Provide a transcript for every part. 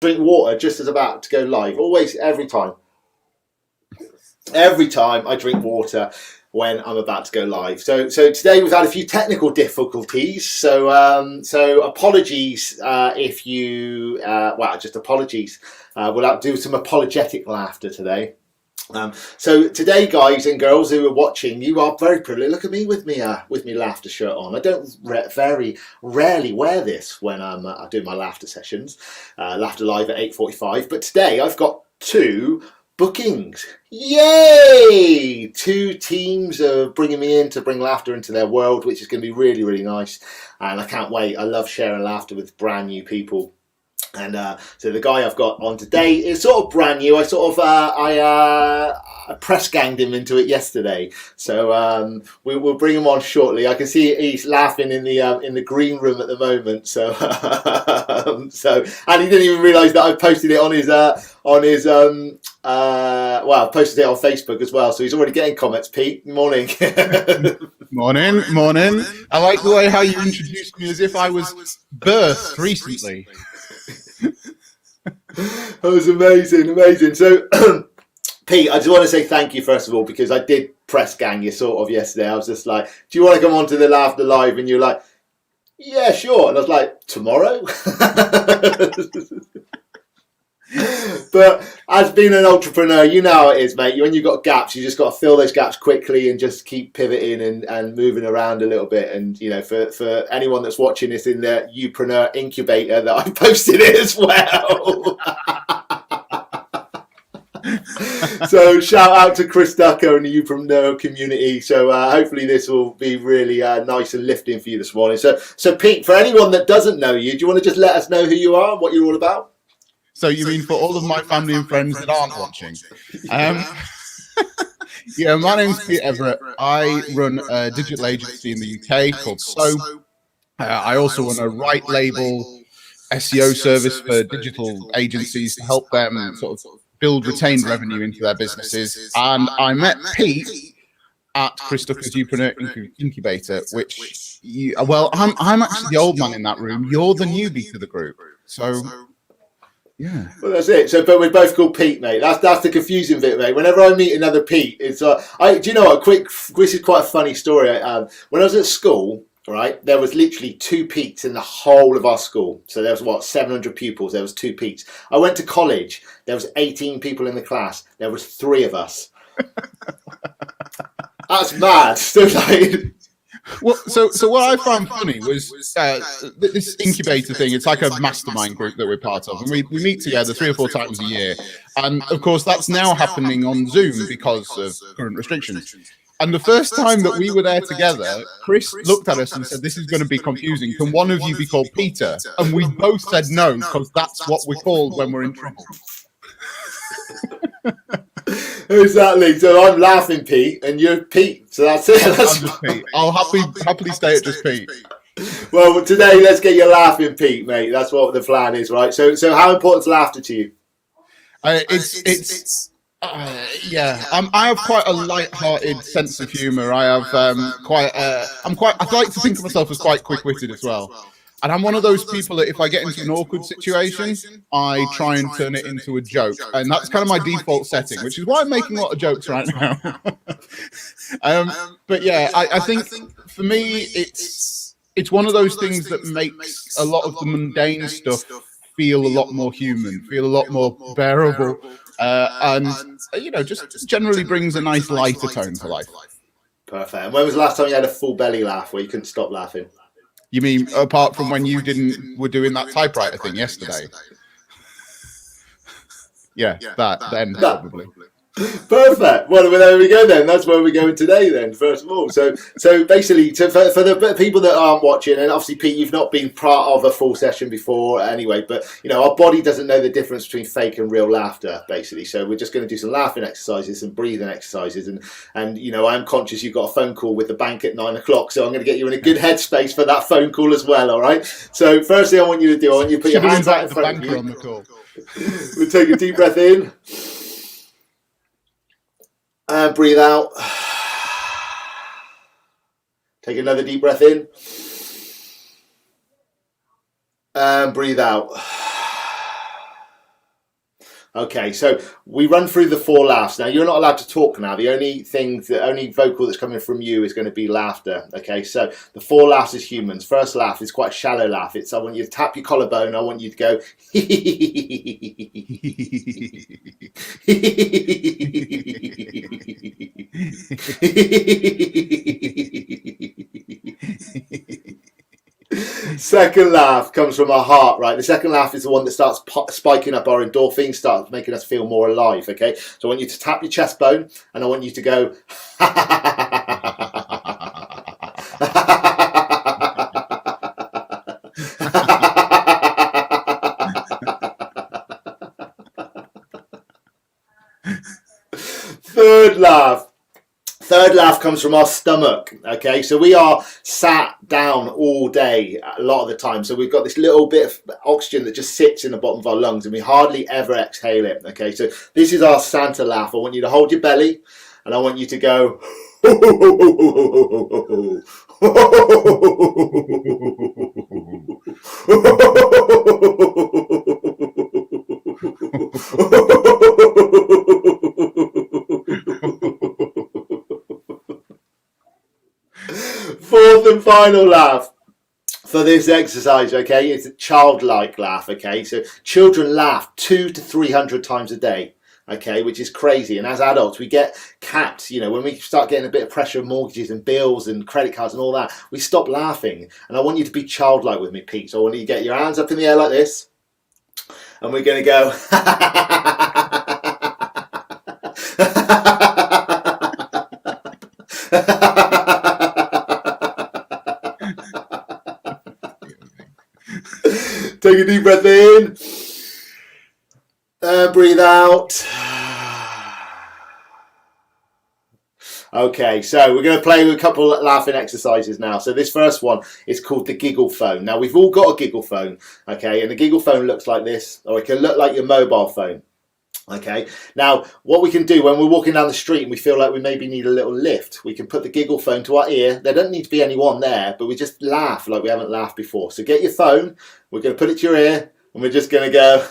Drink water just as about to go live. Always, every time. Every time I drink water when I'm about to go live. So today we've had a few technical difficulties. So apologies if you just apologies. We'll have to do some apologetic laughter today. So today, guys and girls who are watching, you are very privileged. Look at me with me laughter shirt on. I don't very rarely wear this when I do my laughter sessions, laughter live at 8:45. But today I've got 2 bookings. Yay! 2 teams are bringing me in to bring laughter into their world, which is going to be really, really nice. And I can't wait. I love sharing laughter with brand new people. And so the guy I've got on today is sort of brand new. I press ganged him into it yesterday, so we'll bring him on shortly. I can see he's laughing in the green room at the moment. So and he didn't even realise that I posted it on his I posted it on Facebook as well. So he's already getting comments. Pete, morning. Morning. I like the way how you introduced me as if I was birthed recently. That was amazing. So, Pete, I just want to say thank you first of all, because I did press gang you sort of yesterday. I was just like, "Do you want to come on to the Laughter Live?" And you're like, "Yeah, sure." And I was like, "Tomorrow?" But as being an entrepreneur, you know how it is, mate. When you've got gaps, you just got to fill those gaps quickly and just keep pivoting and moving around a little bit. And, you know, for anyone that's watching this in the Upreneur incubator, that I posted it as well. So shout out to Chris Ducker and the Upreneur community. So hopefully this will be really nice and lifting for you this morning. So Pete, for anyone that doesn't know you, do you want to just let us know who you are and what you're all about? So you mean for all of my family and friends that aren't watching? Yeah, my name's Pete Everett. I run a digital agency in the UK called So. I also run a white label SEO service for digital agencies to help them sort of build retained revenue into their businesses. And I met Pete at Chris Ducker's Upreneur Incubator, which I'm actually the old man in that room. You're the newbie to the group. So yeah. Well, that's it. So, but we're both called Pete, mate. That's the confusing bit, mate. Whenever I meet another Pete, it's do you know what? This is quite a funny story. When I was at school, right, there was literally 2 Petes in the whole of our school. So there was 700 pupils. There was 2 Petes. I went to college. There was 18 people in the class. There was 3 of us. That's mad. So like. Well, so what I found funny was this incubator thing. It's like a mastermind group that we're part of, and we meet together 3 or 4 times a year. And of course, that's now happening on Zoom because of current restrictions. And the first time that we were there together, Chris looked at us and said, "This is going to be confusing. Can one of you be called Peter?" And we both said no, because that's what we're called when we're in trouble. Exactly. So I'm laughing Pete and you're Pete. So that's it. I'm just Pete. I'll happily stay at just Pete. Well, today let's get you laughing Pete, mate. That's what the plan is, right? So how important is laughter to you? I have quite a light-hearted sense of humour. I have I'd like to think of myself as quite quick-witted as well. And I'm one of those people that if I get into an awkward situation, I try and turn it into a joke. And that's kind of my default setting, which is why I'm making a lot of jokes right now. But yeah, I think for me, it's one of those things that makes a lot of the mundane stuff feel a lot more human, feel a lot more bearable. And, you know, just generally brings a nice lighter tone to life. Perfect. And when was the last time you had a full belly laugh where you couldn't stop laughing? You mean apart from when you were doing that typewriter thing yesterday? Yeah, probably. Perfect. Well, there we go then. That's where we're going today then, first of all. So basically, for the people that aren't watching, and obviously, Pete, you've not been part of a full session before anyway, but, you know, our body doesn't know the difference between fake and real laughter, basically. So we're just going to do some laughing exercises and breathing exercises. And you know, I'm conscious you've got a phone call with the bank at 9 o'clock, so I'm going to get you in a good headspace for that phone call as well, all right? So first thing I want you to do, I want you to put your hands out in front of you. On the call. We'll take a deep breath in. And breathe out. Take another deep breath in. And breathe out. Okay, so we run through the 4 laughs. Now, you're not allowed to talk now. The only vocal that's coming from you is going to be laughter. Okay, so the 4 laughs is humans. First laugh is quite a shallow laugh. It's I want you to tap your collarbone. I want you to go. Second laugh comes from our heart, right? The second laugh is the one that starts spiking up our endorphins, starts making us feel more alive, okay? So I want you to tap your chest bone, and I want you to go. Third laugh. Third laugh comes from our stomach, okay? So we are sat down all day a lot of the time. So we've got this little bit of oxygen that just sits in the bottom of our lungs and we hardly ever exhale it, okay? So this is our Santa laugh. I want you to hold your belly and I want you to go. Fourth and final laugh for this exercise, okay? It's a childlike laugh, okay? So children laugh 200 to 300 times a day, okay, which is crazy. And as adults, we get capped, you know, when we start getting a bit of pressure of mortgages and bills and credit cards and all that, we stop laughing. And I want you to be childlike with me, Pete. So I want you to get your hands up in the air like this. And we're going to go. Take a deep breath in and breathe out. Okay, so we're going to play with a couple of laughing exercises now. So this first one is called the giggle phone. Now we've all got a giggle phone, okay, and the giggle phone looks like this, or it can look like your mobile phone. Okay, now what we can do when we're walking down the street and we feel like we maybe need a little lift, we can put the giggle phone to our ear. There doesn't need to be anyone there, but we just laugh like we haven't laughed before. So get your phone, we're going to put it to your ear, and we're just going to go.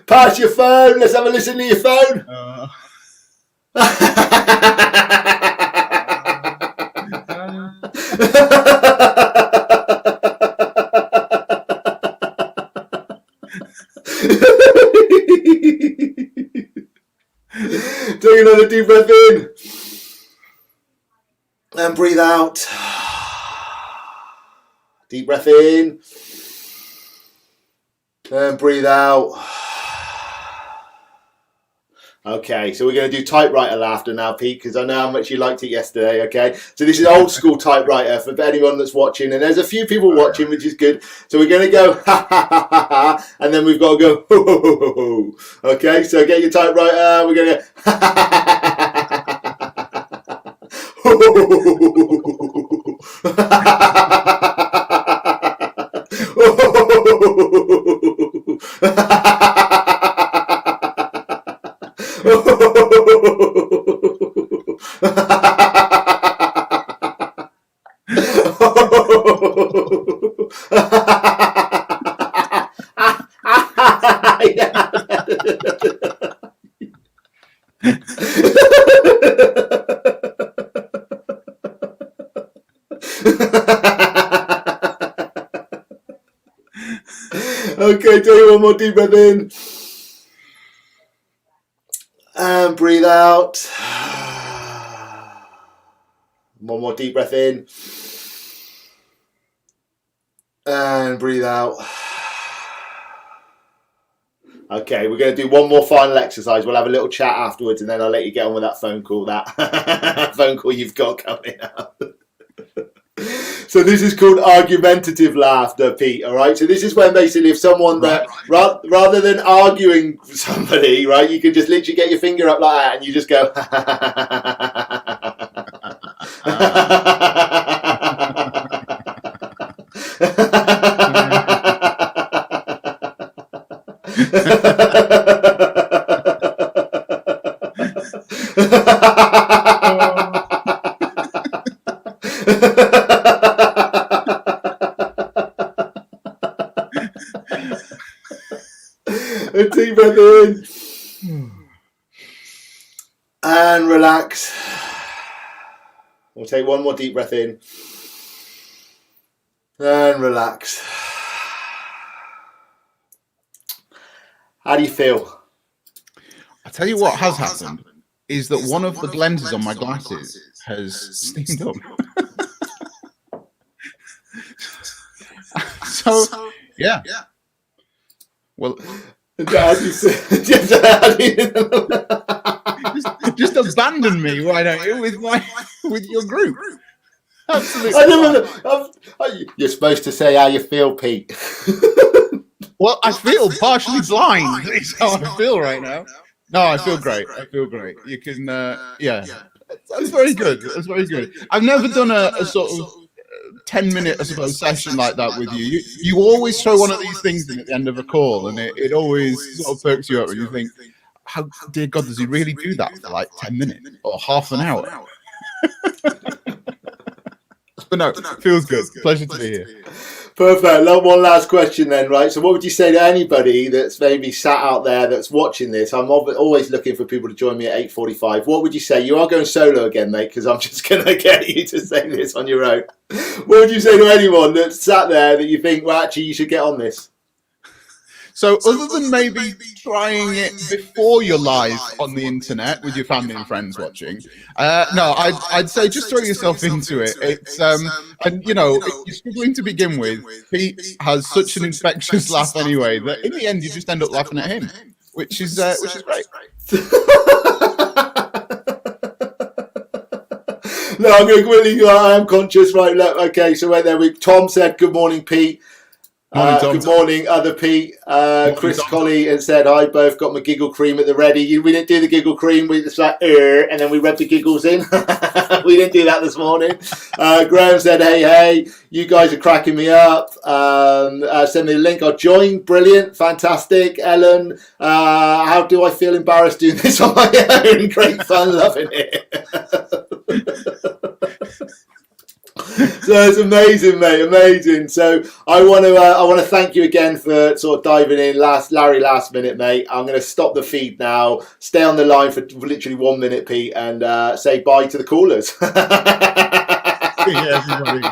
Pass your phone. Let's have a listen to your phone. Take another deep breath in and breathe out. Deep breath in and breathe out. Okay, so we're going to do typewriter laughter now, Pete, because I know how much you liked it yesterday, okay? So this is old school typewriter for anyone that's watching, and there's a few people watching, which is good. So we're going to go ha ha ha ha ha, and then we've got to go ho ho ho ho ho. Okay, so get your typewriter, we're going to go ha ha ha ha ha ho ho ho ho ho. Okay, take one more deep breath in and breathe out. One more deep breath in and breathe out. Okay, we're going to do one more final exercise. We'll have a little chat afterwards and then I'll let you get on with that phone call, that phone call you've got coming up. So this is called argumentative laughter, Pete, all right? So this is when basically if someone that, rather than arguing with somebody, right, you can just literally get your finger up like that and you just go, A deep breath in and relax. We'll take one more deep breath in and relax. How do you feel? I tell you what has happened is that one of the lenses on my glasses has steamed up. So, yeah. Well, just abandon me, why don't you, with your group? Absolutely. You're supposed to say how you feel, Pete. Well, I feel partially blind. Is how I feel right now. No, I feel great. I feel great. You can, yeah. That's very good. That's very good. I've never done a sort of 10-minute, I suppose, session like that with you. You always throw one of these things in at the end of a call, and it always sort of perks you up, and you think, how, dear God, does he really do that for like 10 minutes or half an hour? But no, it feels good. Pleasure to be here. Perfect. One last question then, right? So what would you say to anybody that's maybe sat out there that's watching this? I'm always looking for people to join me at 8:45. What would you say? You are going solo again, mate, because I'm just going to get you to say this on your own. What would you say to anyone that's sat there that you think, well, actually, you should get on this? So other than maybe trying it before you're live on the internet with your family and friends watching, no, I'd say just throw yourself into it. It's and you know, if you're struggling to begin with, Pete has such an infectious laugh anyway that in the end you just end up laughing at him, which is great. No, I'm going to quickly. I am conscious, right? Look, okay, so wait there. Tom said, "Good morning, Pete." Good morning, other Pete. Chris Colley has said, "I both got my giggle cream at the ready." We didn't do the giggle cream. We just like, and then we rubbed the giggles in. We didn't do that this morning. Graham said, "Hey, you guys are cracking me up." Send me the link. I'll join. Brilliant, fantastic. Ellen, how do I feel embarrassed doing this on my own? Great fun, loving it. So it's amazing, mate, amazing. So I want to thank you again for sort of diving in last minute, mate. I'm going to stop the feed now. Stay on the line for literally 1 minute, Pete, and say bye to the callers. Yeah, everybody.